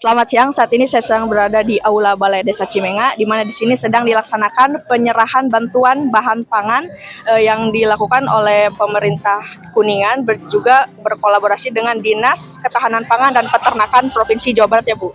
Selamat siang, saat ini saya sedang berada di Aula Balai Desa Cimenga, di mana di sini sedang dilaksanakan penyerahan bantuan bahan pangan yang dilakukan oleh pemerintah Kuningan, juga berkolaborasi dengan Dinas Ketahanan Pangan dan Peternakan Provinsi Jawa Barat ya Bu.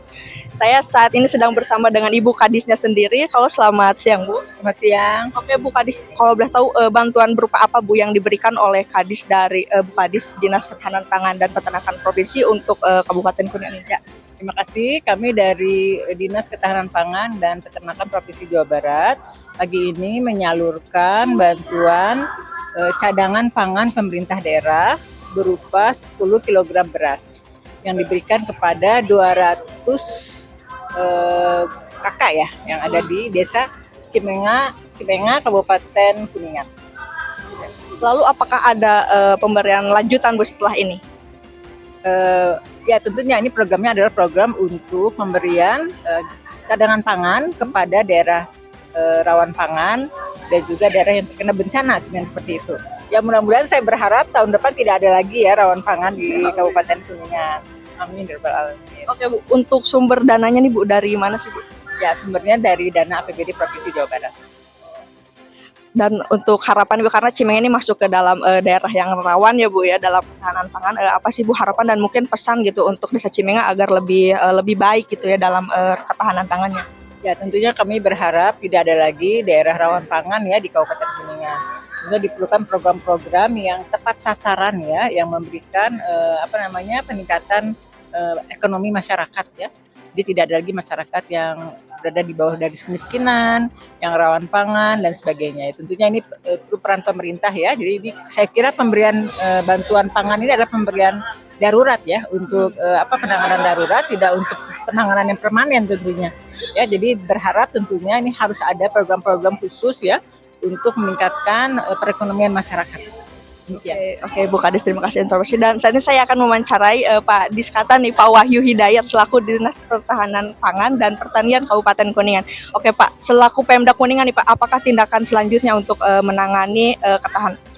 Saya saat ini sedang bersama dengan Ibu Kadisnya sendiri. Kalau selamat siang Bu. Selamat siang. Oke Bu Kadis, kalau boleh tahu bantuan berupa apa Bu yang diberikan oleh Kadis dari Bu Kadis Dinas Ketahanan Pangan dan Peternakan Provinsi untuk Kabupaten Kuningan? Ya, terima kasih. Kami dari Dinas Ketahanan Pangan dan Peternakan Provinsi Jawa Barat pagi ini menyalurkan bantuan cadangan pangan pemerintah daerah berupa 10 kg beras yang diberikan kepada 200 kakak ya yang ada di Desa Cimenga, Kabupaten Kuningan. Lalu apakah ada pemberian lanjutan Bu setelah ini? Ya tentunya ini programnya adalah program untuk pemberian cadangan pangan kepada daerah rawan pangan dan juga daerah yang terkena bencana seperti itu. Ya mudah-mudahan saya berharap tahun depan tidak ada lagi ya rawan pangan di Kabupaten Kuningan. Amin ya rabbal alamin. Oke Bu, untuk sumber dananya nih Bu dari mana sih Bu? Ya sumbernya dari dana APBD Provinsi Jawa Barat. Dan untuk harapan Bu, karena Cimenga ini masuk ke dalam daerah yang rawan ya Bu ya dalam ketahanan pangan, apa sih Bu harapan dan mungkin pesan gitu untuk Desa Cimenga agar lebih baik gitu ya dalam ketahanan pangannya? Ya tentunya kami berharap tidak ada lagi daerah rawan pangan ya di Kabupaten Kuningan. Tentunya diperlukan program-program yang tepat sasaran ya, yang memberikan peningkatan ekonomi masyarakat ya. Jadi tidak ada lagi masyarakat yang berada di bawah dari kemiskinan, yang rawan pangan dan sebagainya. Tentunya ini peran pemerintah ya. Jadi saya kira pemberian bantuan pangan ini adalah pemberian darurat ya untuk penanganan darurat, tidak untuk penanganan yang permanen tentunya. Ya, jadi berharap tentunya ini harus ada program-program khusus ya untuk meningkatkan perekonomian masyarakat. Oke, Bu Kadis, terima kasih informasi. Dan saat ini saya akan mewawancarai Pak Diskata nih, Pak Wahyu Hidayat selaku Dinas Ketahanan Pangan dan Pertanian Kabupaten Kuningan. Oke Pak, selaku Pemda Kuningan nih Pak, apakah tindakan selanjutnya untuk menangani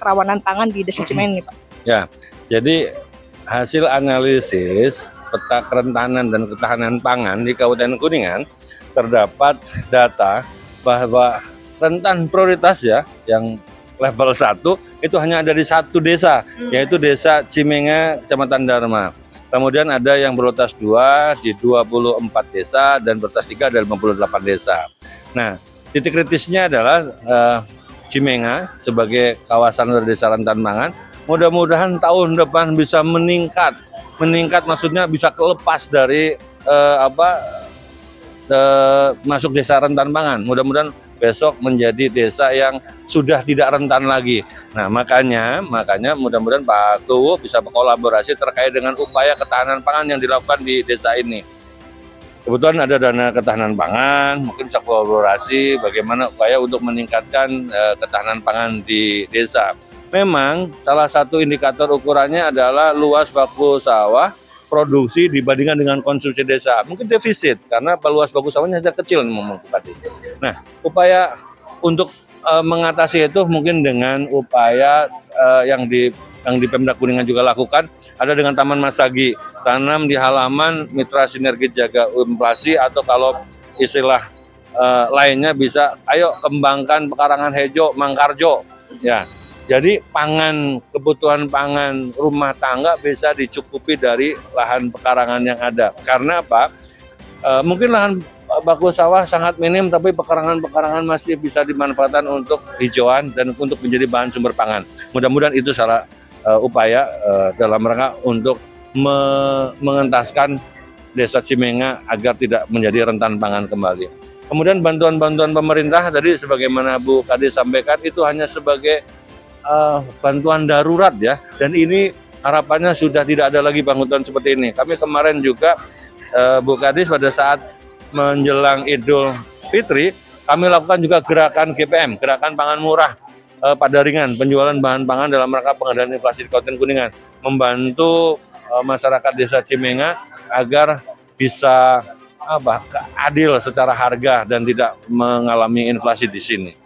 kerawanan pangan di Desa Cimenga nih Pak? Ya, jadi hasil analisis peta kerentanan dan ketahanan pangan di Kabupaten Kuningan terdapat data bahwa rentan prioritas ya yang level 1 itu hanya ada di satu desa, yaitu Desa Cimenga, Kecamatan Dharma. Kemudian ada yang prioritas 2 di 24 desa dan prioritas 3 ada 58 desa. Nah, titik kritisnya adalah Cimenga sebagai kawasan desa rentan pangan. Mudah-mudahan tahun depan bisa meningkat maksudnya bisa kelepas dari masuk desa rentan pangan. Mudah-mudahan besok menjadi desa yang sudah tidak rentan lagi. Nah, makanya mudah-mudahan Pak Tuwo bisa berkolaborasi terkait dengan upaya ketahanan pangan yang dilakukan di desa ini. Kebetulan ada dana ketahanan pangan, mungkin bisa kolaborasi bagaimana upaya untuk meningkatkan ketahanan pangan di desa. Memang salah satu indikator ukurannya adalah luas baku sawah produksi dibandingkan dengan konsumsi desa. Mungkin defisit karena luas baku sawahnya saja kecil memang tadi. Nah, upaya untuk mengatasi itu mungkin dengan upaya yang di Pemda Kuningan juga lakukan, ada dengan Taman Masagi, tanam di halaman mitra sinergi jaga inflasi, atau kalau istilah lainnya bisa ayo kembangkan pekarangan hijau Mangkarjo ya. Jadi kebutuhan pangan rumah tangga bisa dicukupi dari lahan pekarangan yang ada. Karena apa? Mungkin lahan baku sawah sangat minim, tapi pekarangan masih bisa dimanfaatkan untuk hijauan dan untuk menjadi bahan sumber pangan. Mudah-mudahan itu salah upaya dalam rangka untuk mengentaskan Desa Cimenga agar tidak menjadi rentan pangan kembali. Kemudian bantuan-bantuan pemerintah tadi sebagaimana Bu Kadis sampaikan itu hanya sebagai bantuan darurat ya, dan ini harapannya sudah tidak ada lagi bantuan seperti ini. Kami kemarin juga Bu Kadis pada saat menjelang Idul Fitri kami lakukan juga gerakan GPM, gerakan pangan murah pada ringan, penjualan bahan pangan dalam rangka pengendalian inflasi di Kabupaten Kuningan, membantu masyarakat Desa Cimenga agar bisa adil secara harga dan tidak mengalami inflasi di sini.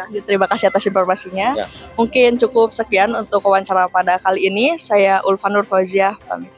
Terima kasih atas informasinya. Ya. Mungkin cukup sekian untuk wawancara pada kali ini. Saya Ulfanur Fauziah pamit.